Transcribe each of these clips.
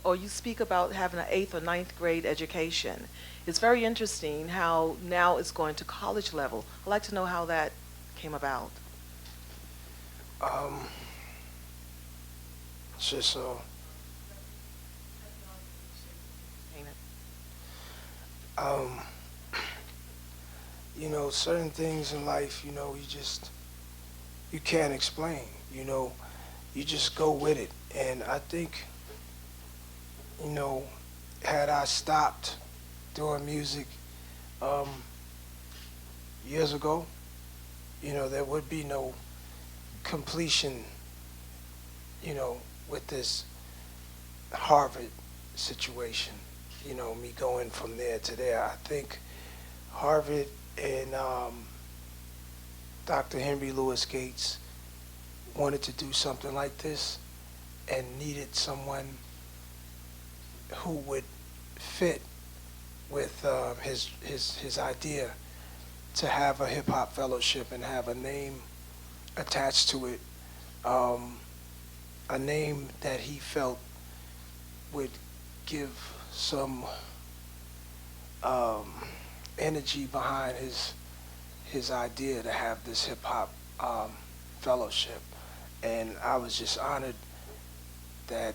or you speak about having an eighth or ninth grade education. It's very interesting how now it's going to college level. I'd like to know how that came about. Um, it's just Ain't it? um, certain things in life, you can't explain. You just go with it. And I think, you know, had I stopped doing music um, years ago, there would be no completion, with this Harvard situation, me going from there to there. I think Harvard and Dr. Henry Louis Gates wanted to do something like this and needed someone who would fit with his idea to have a hip hop fellowship and have a name attached to it, a name that he felt would give some energy behind his idea to have this hip hop fellowship. And I was just honored that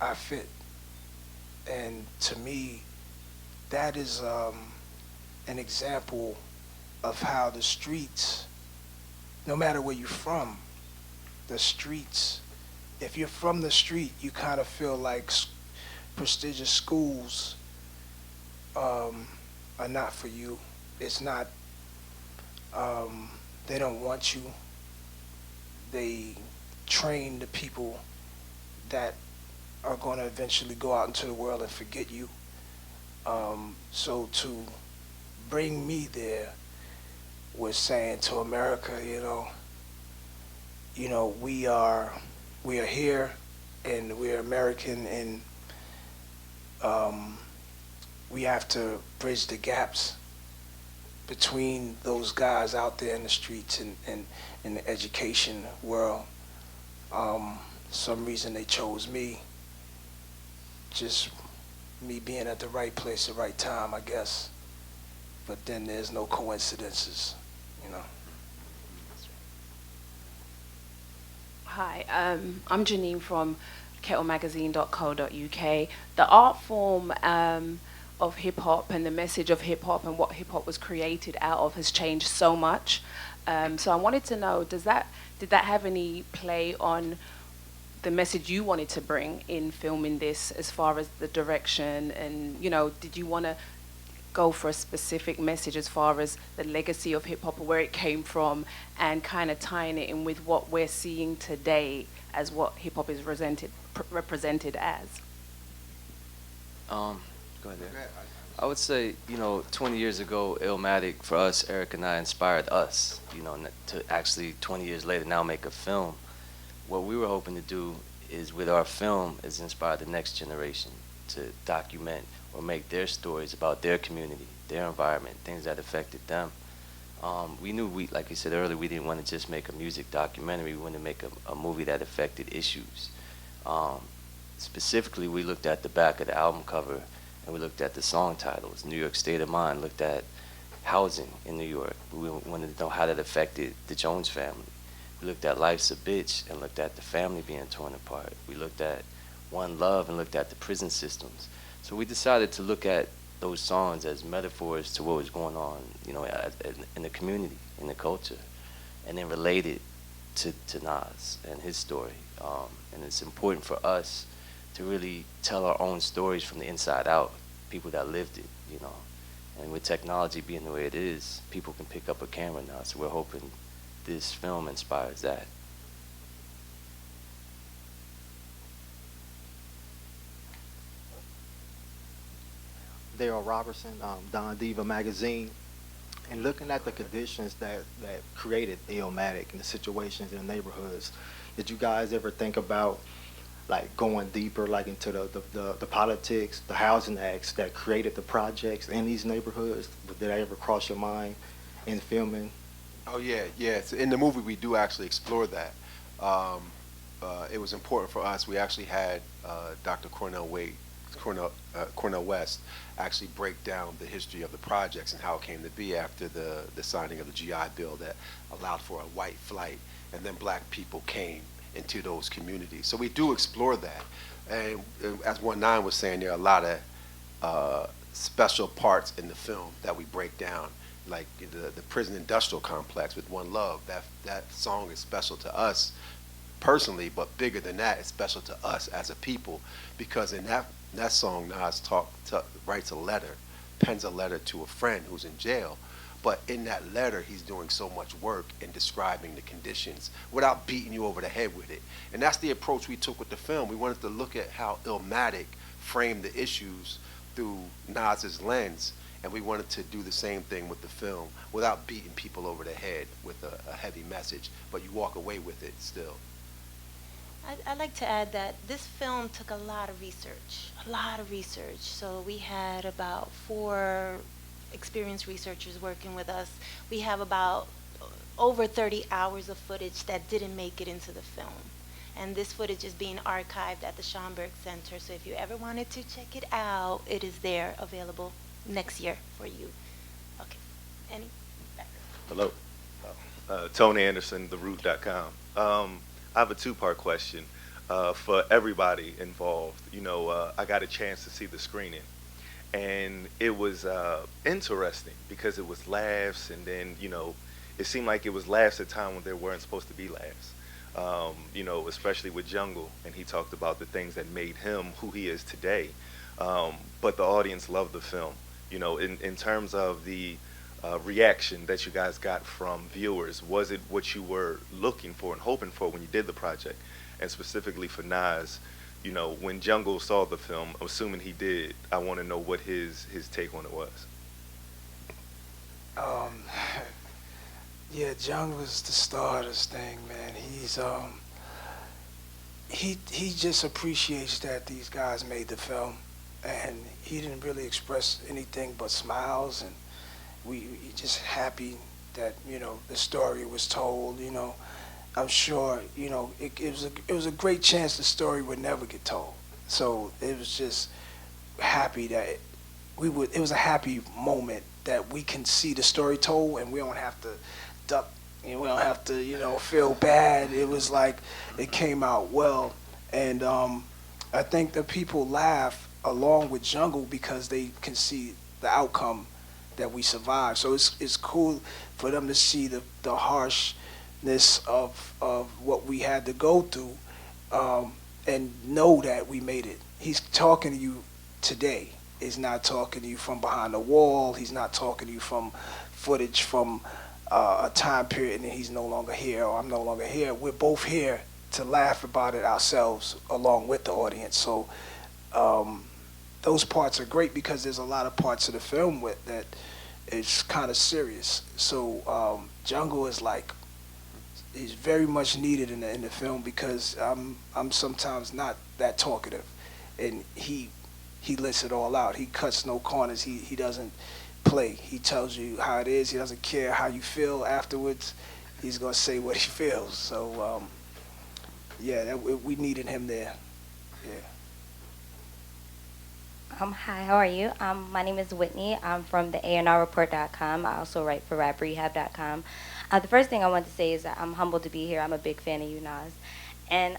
I fit. And to me, that is an example of how the streets, no matter where you're from, the streets, if you're from the street, you kind of feel like prestigious schools are not for you. It's not, they don't want you. They train the people that are going to eventually go out into the world and forget you. So to bring me there was saying to America, we are here and we're American, and we have to bridge the gaps between those guys out there in the streets and in the education world. Some reason they chose me, just me being at the right place at the right time, I guess. But then there's no coincidences, Hi, I'm Janine from kettlemagazine.co.uk. The art form of hip hop and the message of hip hop and what hip hop was created out of has changed so much. So I wanted to know, did that have any play on the message you wanted to bring in filming this, as far as the direction, and did you want to go for a specific message as far as the legacy of hip hop or where it came from, and kind of tying it in with what we're seeing today as what hip hop is represented as? Go ahead there. I would say, 20 years ago, Illmatic, for us, Eric and I, inspired us, to actually 20 years later now make a film. What we were hoping to do is, with our film, is inspire the next generation to document or make their stories about their community, their environment, things that affected them. We knew, like you said earlier, we didn't want to just make a music documentary. We wanted to make a movie that affected issues. Specifically, we looked at the back of the album cover, and we looked at the song titles. New York State of Mind looked at housing in New York. We wanted to know how that affected the Jones family. We looked at Life's a Bitch and looked at the family being torn apart. We looked at One Love and looked at the prison systems. So we decided to look at those songs as metaphors to what was going on, in the community, in the culture, and then relate it to Nas and his story. And it's important for us to really tell our own stories from the inside out, people that lived it, And with technology being the way it is, people can pick up a camera now, so we're hoping this film inspires that. Daryl Robertson, Don Diva magazine, and looking at the conditions that created Illmatic and the situations in the neighborhoods, did you guys ever think about like going deeper, like into the politics, the housing acts that created the projects in these neighborhoods? Did that ever cross your mind in filming? Oh yeah, yeah. So in the movie, we do actually explore that. it was important for us. We actually had Dr. Cornell West actually break down the history of the projects and how it came to be after the signing of the GI Bill that allowed for a white flight, and then black people came into those communities. So we do explore that. And as 19 was saying, there are a lot of special parts in the film that we break down, like the prison industrial complex with One Love. That song is special to us personally, but bigger than that, it's special to us as a people, because in that song, Nas writes a letter, pens a letter to a friend who's in jail, but in that letter, he's doing so much work in describing the conditions without beating you over the head with it. And that's the approach we took with the film. We wanted to look at how Illmatic framed the issues through Nas's lens, and we wanted to do the same thing with the film without beating people over the head with a heavy message, but you walk away with it still. I'd like to add that this film took a lot of research, So we had about 4 experienced researchers working with us. We have about over 30 hours of footage that didn't make it into the film. And this footage is being archived at the Schomburg Center. So if you ever wanted to check it out, it is there available next year for you. Okay. Any? Hello. Tony Anderson, TheRoot.com. I have a 2-part question for everybody involved. You know, I got a chance to see the screening, and it was interesting because it was laughs, and then, you know, it seemed like it was laughs at a time when there weren't supposed to be laughs. You know, especially with Jungle, and he talked about the things that made him who he is today. But the audience loved the film. You know, in terms of the reaction that you guys got from viewers, was it what you were looking for and hoping for when you did the project? And specifically for Nas, you know, when Jungle saw the film, assuming he did, I want to know what his take on it was. Yeah, Jungle was the star of this thing, man. He just appreciates that these guys made the film, and he didn't really express anything but smiles, and we just happy that, you know, the story was told. You know, I'm sure, you know, it was a great chance the story would never get told. So it was just happy that it was a happy moment that we can see the story told, and we don't have to duck, you know, we don't have to, you know, feel bad. It was like it came out well, and I think the people laugh along with Jungle because they can see the outcome that we survived. So it's cool for them to see the harshness of what we had to go through, and know that we made it. He's talking to you today. He's not talking to you from behind the wall. He's not talking to you from footage from a time period and he's no longer here or I'm no longer here. We're both here to laugh about it ourselves along with the audience. So those parts are great because there's a lot of parts of the film that is kind of serious. So Jungle is is very much needed in the film because I'm sometimes not that talkative, and he lets it all out. He cuts no corners. He doesn't play. He tells you how it is. He doesn't care how you feel afterwards. He's gonna say what he feels. So yeah, we needed him there. Yeah. Hi, how are you? My name is Whitney. I'm from the ANRreport.com. I also write for RapRehab.com. The first thing I want to say is that I'm humbled to be here. I'm a big fan of you, Nas. And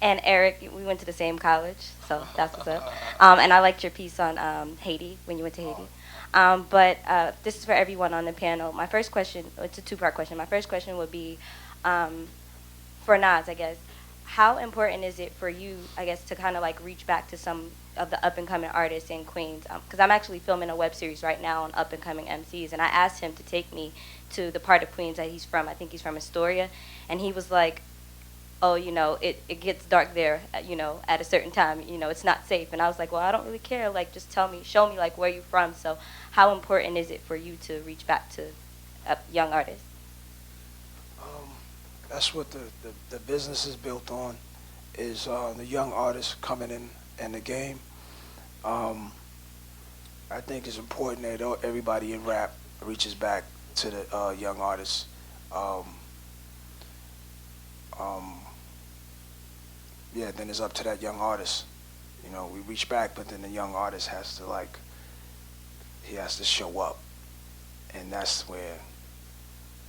and Eric, we went to the same college, so that's what's up. And I liked your piece on Haiti, when you went to Haiti. But this is for everyone on the panel. My first question, it's a 2-part question. My first question would be for Nas, I guess. How important is it for you, I guess, to kind of like reach back to some of the up-and-coming artists in Queens? Because I'm actually filming a web series right now on up-and-coming MCs, and I asked him to take me to the part of Queens that he's from. I think he's from Astoria, and he was like, oh, you know, it gets dark there, you know, at a certain time, you know, it's not safe. And I was like, well, I don't really care, like, just tell me, show me, like, where you're from. So how important is it for you to reach back to young artists? That's what the business is built on, is the young artists coming in the game. I think it's important that everybody in rap reaches back to the young artists. yeah, then it's up to that young artist. You know, we reach back, but then the young artist has to he has to show up, and that's where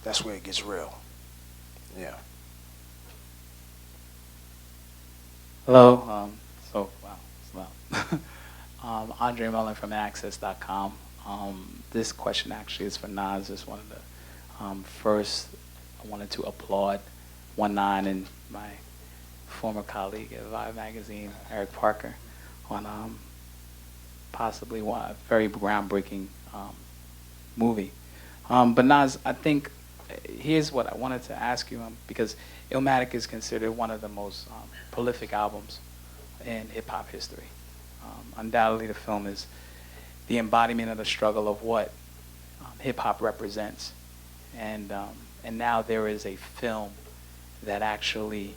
it gets real. Yeah. Hello. Andre Mullen from Access.com. This question actually is for Nas. Just wanted to first, I wanted to applaud 1/9 and my former colleague at Vibe magazine, Eric Parker, on possibly a very groundbreaking movie. But Nas, I think here's what I wanted to ask you, because Illmatic is considered one of the most prolific albums in hip-hop history. Undoubtedly, the film is the embodiment of the struggle of what hip-hop represents. And now there is a film that actually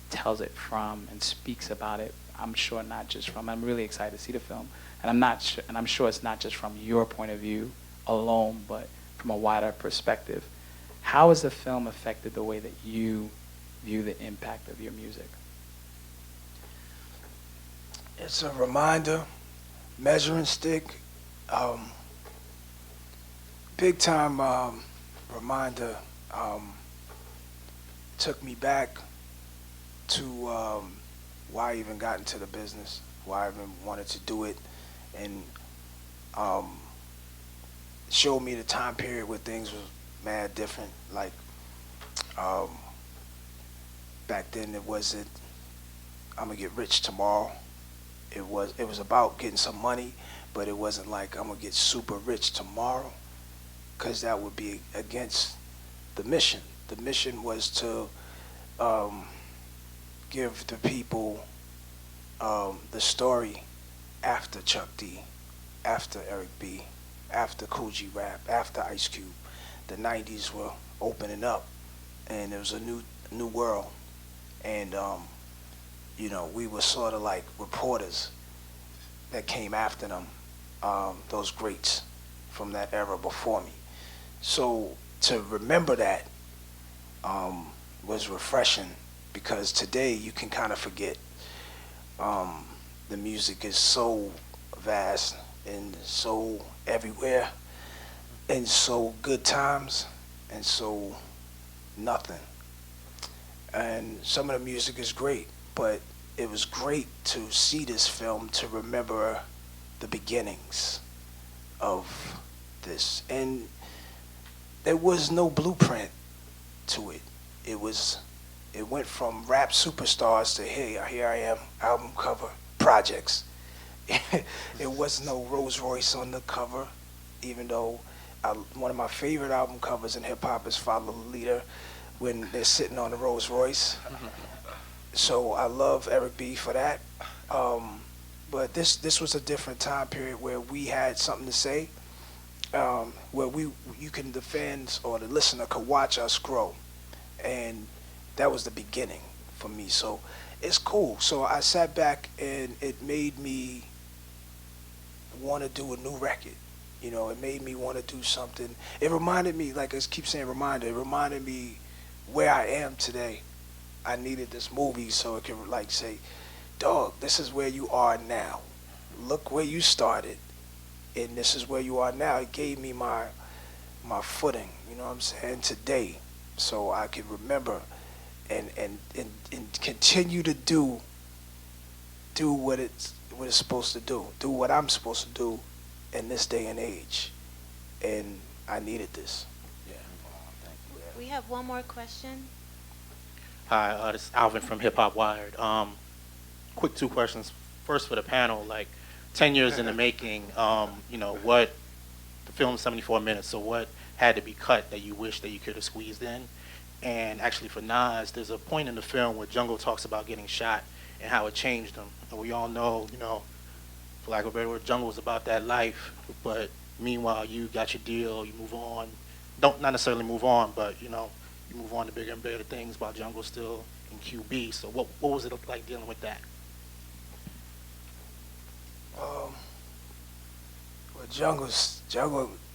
tells it from and speaks about it. I'm sure not just from, I'm really excited to see the film. And I'm sure it's not just from your point of view alone, but from a wider perspective. How has the film affected the way that you view the impact of your music? It's a reminder, measuring stick, big time reminder. Took me back to why I even got into the business, why I even wanted to do it, and showed me the time period where things was mad different. Like back then, it wasn't I'm gonna get rich tomorrow. It was about getting some money, but it wasn't like I'm gonna get super rich tomorrow, because that would be against the mission. The mission was to give the people the story after Chuck D, after Eric B, after Cool G Rap, after Ice Cube. The 90s were opening up, and it was a new world. And you know, we were sort of like reporters that came after them, those greats from that era before me. So to remember that was refreshing, because today you can kind of forget. The music is so vast and so everywhere, and so good times and so nothing. And some of the music is great, but it was great to see this film to remember the beginnings of this. And there was no blueprint to it. It went from rap superstars to, hey, here I am, album cover, projects. It was no Rolls Royce on the cover, even though one of my favorite album covers in hip hop is Follow the Leader, when they're sitting on the Rolls Royce. So I love Eric B for that. But this was a different time period where we had something to say, where the fans or the listener could watch us grow. And that was the beginning for me. So it's cool. So I sat back and it made me want to do a new record. You know, it made me want to do something. It reminded me, like I keep saying reminder, it reminded me where I am today. I needed this movie so it could like say, dog, this is where you are now. Look where you started, and this is where you are now. It gave me my footing, you know what I'm saying, today, so I could remember and continue to do what it's supposed to do what I'm supposed to do in this day and age. And I needed this. Yeah. Thank you. We have one more question. Hi, this is Alvin from Hip Hop Wired. Quick two questions. First for the panel, like 10 years in the making, you know, the film's 74 minutes, so what had to be cut that you wish that you could have squeezed in? And actually for Nas, there's a point in the film where Jungle talks about getting shot and how it changed him. And we all know, you know, for lack of a better word, Jungle was about that life, but meanwhile you got your deal, you move on. Not necessarily move on, but you know, you move on to bigger and better things while Jungle's still in QB. So what was it like dealing with that? Well, Jungle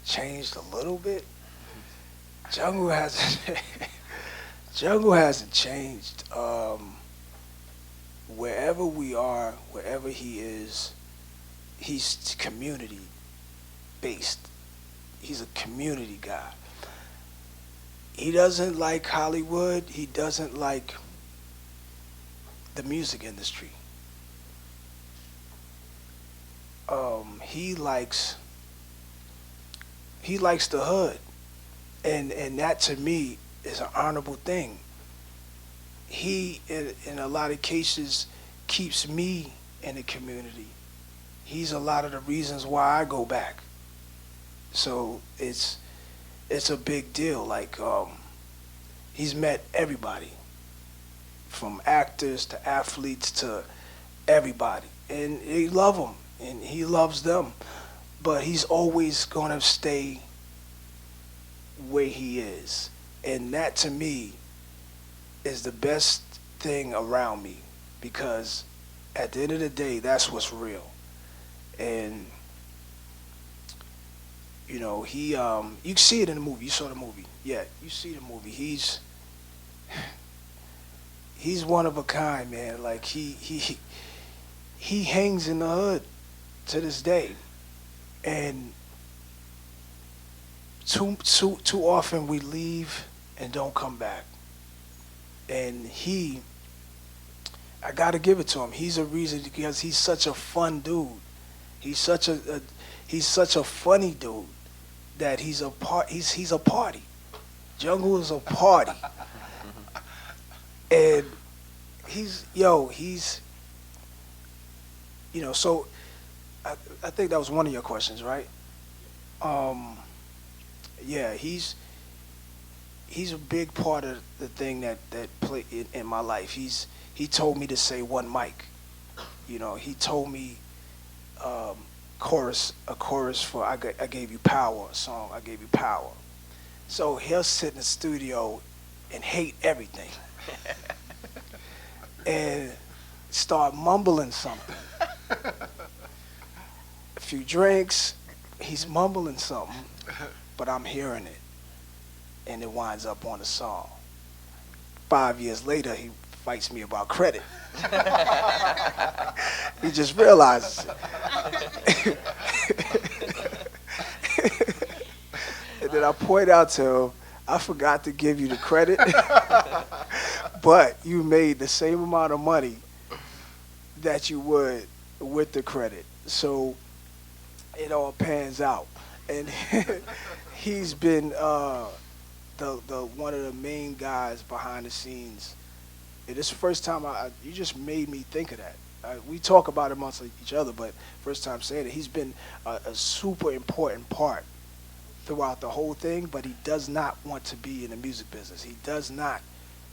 changed a little bit. Jungle hasn't changed. wherever we are, wherever he is, he's community based. He's a community guy. He doesn't like Hollywood. He doesn't like the music industry. He likes the hood, and that to me is an honorable thing. He, in a lot of cases, keeps me in the community. He's a lot of the reasons why I go back. So it's a big deal. Like, he's met everybody, from actors to athletes to everybody, and they love him, and he loves them. But he's always gonna stay where he is, and that to me is the best thing around me, because at the end of the day, that's what's real. And you know, he you see it in the movie. You saw the movie. Yeah, you see the movie. He's one of a kind, man. Like he hangs in the hood to this day. And too often we leave and don't come back. And I gotta give it to him. He's a reason, because he's such a fun dude. He's such a funny dude that he's a party. Jungle is a party. And so I think that was one of your questions, right? Yeah, he's a big part of the thing that played in my life. He told me to say one mic. You know, he told me a chorus for I Gave You Power, a song, I Gave You Power. So he'll sit in the studio and hate everything and start mumbling something. A few drinks, he's mumbling something, but I'm hearing it, and it winds up on the song. 5 years later, he fights me about credit. He just realizes it. And then I point out to him, I forgot to give you the credit, but you made the same amount of money that you would with the credit. So it all pans out. And he's been the one of the main guys behind the scenes. And this is the first time you just made me think of that. We talk about it amongst each other, but first time saying it, he's been a super important part throughout the whole thing, but he does not want to be in the music business. He does not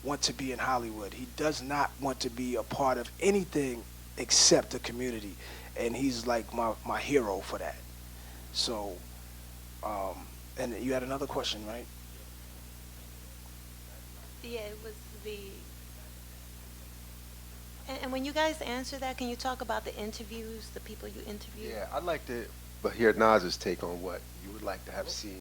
want to be in Hollywood. He does not want to be a part of anything except the community. And he's like my hero for that. So, and you had another question, right? Yeah, it was the... And when you guys answer that, can you talk about the interviews, the people you interviewed? Yeah, I'd like to hear Nas's take on what you would like to have seen